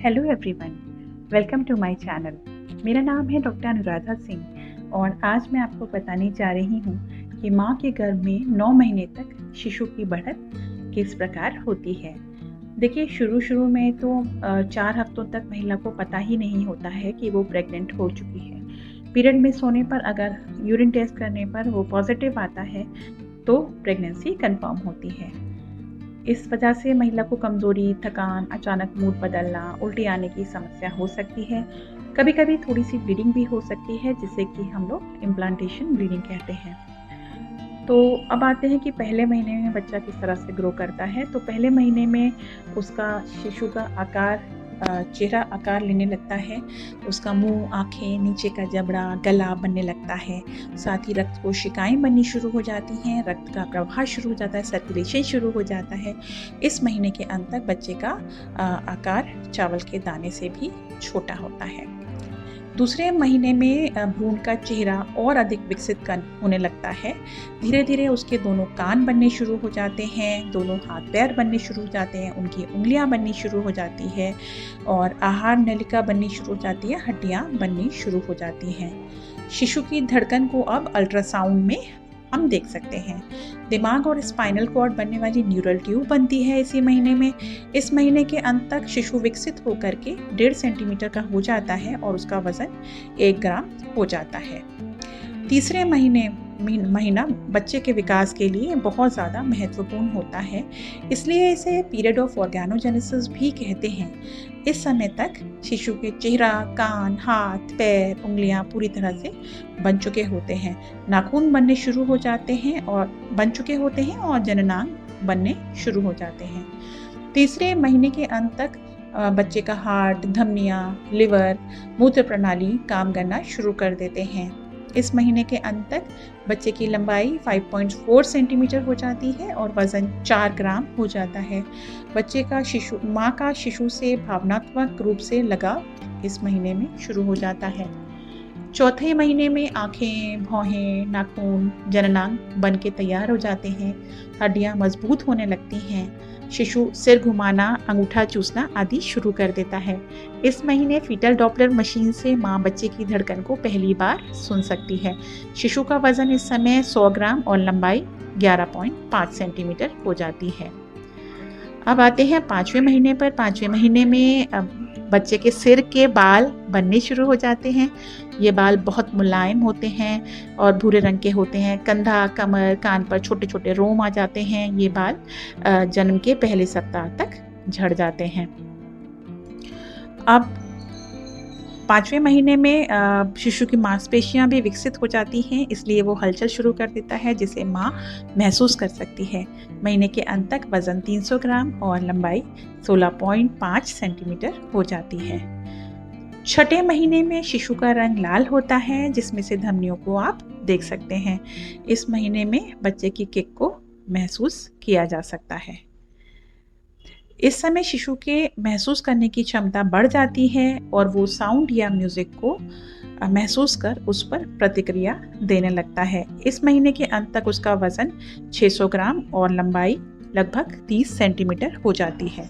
Hello everyone, welcome to my channel. मेरा नाम है डॉक्टर अनुराधा सिंह और आज मैं आपको बताने जा रही हूँ कि माँ के गर्भ में 9 महीने तक शिशु की बढ़त किस प्रकार होती है। देखिए, शुरू में तो 4 हफ्तों तक महिला को पता ही नहीं होता है कि वो प्रेग्नेंट हो चुकी है। पीरियड मिस होने पर अगर यूरिन टेस्ट करने पर वो पॉजिटिव आता है तो प्रेगनेंसी कंफर्म होती है। इस वजह से महिला को कमज़ोरी, थकान, अचानक मूड बदलना, उल्टी आने की समस्या हो सकती है। कभी कभी थोड़ी सी ब्लीडिंग भी हो सकती है, जिसे कि हम लोग इम्प्लांटेशन ब्लीडिंग कहते हैं। तो अब आते हैं कि पहले महीने में बच्चा किस तरह से ग्रो करता है। तो पहले महीने में उसका शिशु का आकार, चेहरा आकार लेने लगता है। उसका मुंह, आँखें, नीचे का जबड़ा, गला बनने लगता है। साथ ही रक्त कोशिकाएं बननी शुरू हो जाती हैं, रक्त का प्रवाह शुरू हो जाता है, सर्कुलेशन शुरू हो जाता है। इस महीने के अंत तक बच्चे का आकार चावल के दाने से भी छोटा होता है। दूसरे महीने में भ्रूण का चेहरा और अधिक विकसित होने लगता है। धीरे धीरे उसके दोनों कान बनने शुरू हो जाते हैं, दोनों हाथ पैर बनने शुरू हो जाते हैं, उनकी उंगलियां बननी शुरू हो जाती है और आहार नलिका बननी शुरू हो जाती है, हड्डियां बननी शुरू हो जाती हैं। शिशु की धड़कन को अब अल्ट्रासाउंड में हम देख सकते हैं। दिमाग और स्पाइनल कॉर्ड बनने वाली न्यूरल ट्यूब बनती है इसी महीने में। इस महीने के अंत तक शिशु विकसित होकर के 1.5 सेंटीमीटर का हो जाता है और उसका वजन 1 ग्राम हो जाता है। तीसरे महीना बच्चे के विकास के लिए बहुत ज़्यादा महत्वपूर्ण होता है, इसलिए इसे पीरियड ऑफ ऑर्गेनोजेनेसिस भी कहते हैं। इस समय तक शिशु के चेहरा, कान, हाथ, पैर, उंगलियां पूरी तरह से बन चुके होते हैं, नाखून बनने शुरू हो जाते हैं और जननांग बनने शुरू हो जाते हैं। तीसरे महीने के अंत तक बच्चे का हार्ट, धमनियां, लिवर, मूत्र प्रणाली काम करना शुरू कर देते हैं। इस महीने के अंत तक बच्चे की लंबाई 5.4 सेंटीमीटर हो जाती है और वजन 4 ग्राम हो जाता है। माँ का शिशु से भावनात्मक रूप से लगाव इस महीने में शुरू हो जाता है। चौथे महीने में आँखें, भौहें, नाखून, जननांग बन के तैयार हो जाते हैं, हड्डियाँ मजबूत होने लगती हैं। शिशु सिर घुमाना, अंगूठा चूसना आदि शुरू कर देता है। इस महीने फीटल डॉपलर मशीन से माँ बच्चे की धड़कन को पहली बार सुन सकती है। शिशु का वजन इस समय 100 ग्राम और लंबाई 11.5 सेंटीमीटर हो जाती है। अब आते हैं 5वें महीने पर। 5वें महीने में बच्चे के सिर के बाल बनने शुरू हो जाते हैं। ये बाल बहुत मुलायम होते हैं और भूरे रंग के होते हैं। कंधा, कमर, कान पर छोटे छोटे रोम आ जाते हैं। ये बाल जन्म के पहले सप्ताह तक झड़ जाते हैं। अब 5वें महीने में शिशु की मांसपेशियां भी विकसित हो जाती हैं, इसलिए वो हलचल शुरू कर देता है, जिसे माँ महसूस कर सकती है। महीने के अंत तक वजन 300 ग्राम और लंबाई 16.5 सेंटीमीटर हो जाती है। छठे महीने में शिशु का रंग लाल होता है, जिसमें से धमनियों को आप देख सकते हैं। इस महीने में बच्चे की किक को महसूस किया जा सकता है। इस समय शिशु के महसूस करने की क्षमता बढ़ जाती है और वो साउंड या म्यूजिक को महसूस कर उस पर प्रतिक्रिया देने लगता है। इस महीने के अंत तक उसका वजन 600 ग्राम और लंबाई लगभग 30 सेंटीमीटर हो जाती है।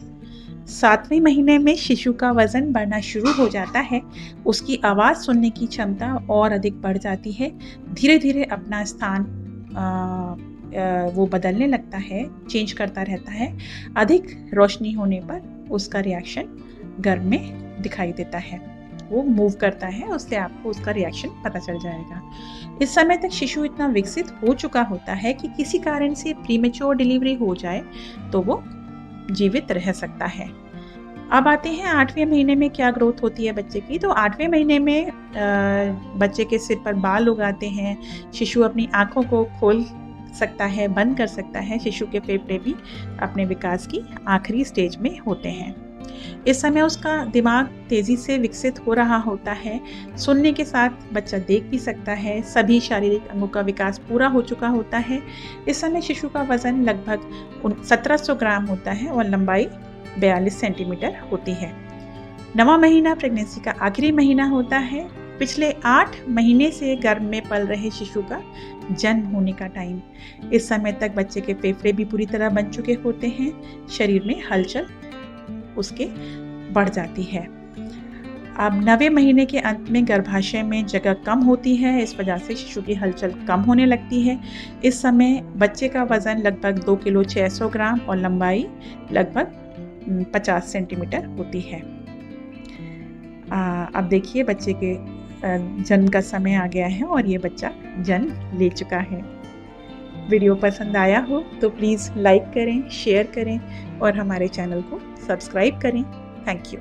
7वें महीने में शिशु का वजन बढ़ना शुरू हो जाता है। उसकी आवाज़ सुनने की क्षमता और अधिक बढ़ जाती है। धीरे धीरे अपना स्थान वो बदलने लगता है, चेंज करता रहता है। अधिक रोशनी होने पर उसका रिएक्शन गर्भ में दिखाई देता है, वो मूव करता है, उससे आपको उसका रिएक्शन पता चल जाएगा। इस समय तक शिशु इतना विकसित हो चुका होता है कि किसी कारण से प्रीमेच्योर डिलीवरी हो जाए तो वो जीवित रह सकता है। अब आते हैं 8वें महीने में क्या ग्रोथ होती है बच्चे की। तो 8वें महीने में बच्चे के सिर पर बाल उग आते हैं। शिशु अपनी आँखों को खोल सकता है, बंद कर सकता है। शिशु के फेफड़े भी अपने विकास की आखिरी स्टेज में होते हैं। इस समय उसका दिमाग तेजी से विकसित हो रहा होता है। सुनने के साथ बच्चा देख भी सकता है। सभी शारीरिक अंगों का विकास पूरा हो चुका होता है। इस समय शिशु का वजन लगभग 1700 ग्राम होता है और लंबाई 42 सेंटीमीटर होती है। 9वां महीना प्रेगनेंसी का आखिरी महीना होता है। पिछले 8 महीने से गर्भ में पल रहे शिशु का जन्म होने का टाइम। इस समय तक बच्चे के फेफड़े भी पूरी तरह बन चुके होते हैं। शरीर में हलचल उसके बढ़ जाती है। अब 9वें महीने के अंत में गर्भाशय में जगह कम होती है, इस वजह से शिशु की हलचल कम होने लगती है। इस समय बच्चे का वज़न लगभग 2 किलो 600 ग्राम और लंबाई लगभग 50 सेंटीमीटर होती है। अब देखिए बच्चे के जन्म का समय आ गया है और ये बच्चा जन्म ले चुका है। वीडियो पसंद आया हो तो प्लीज़ लाइक करें, शेयर करें और हमारे चैनल को सब्सक्राइब करें। Thank you.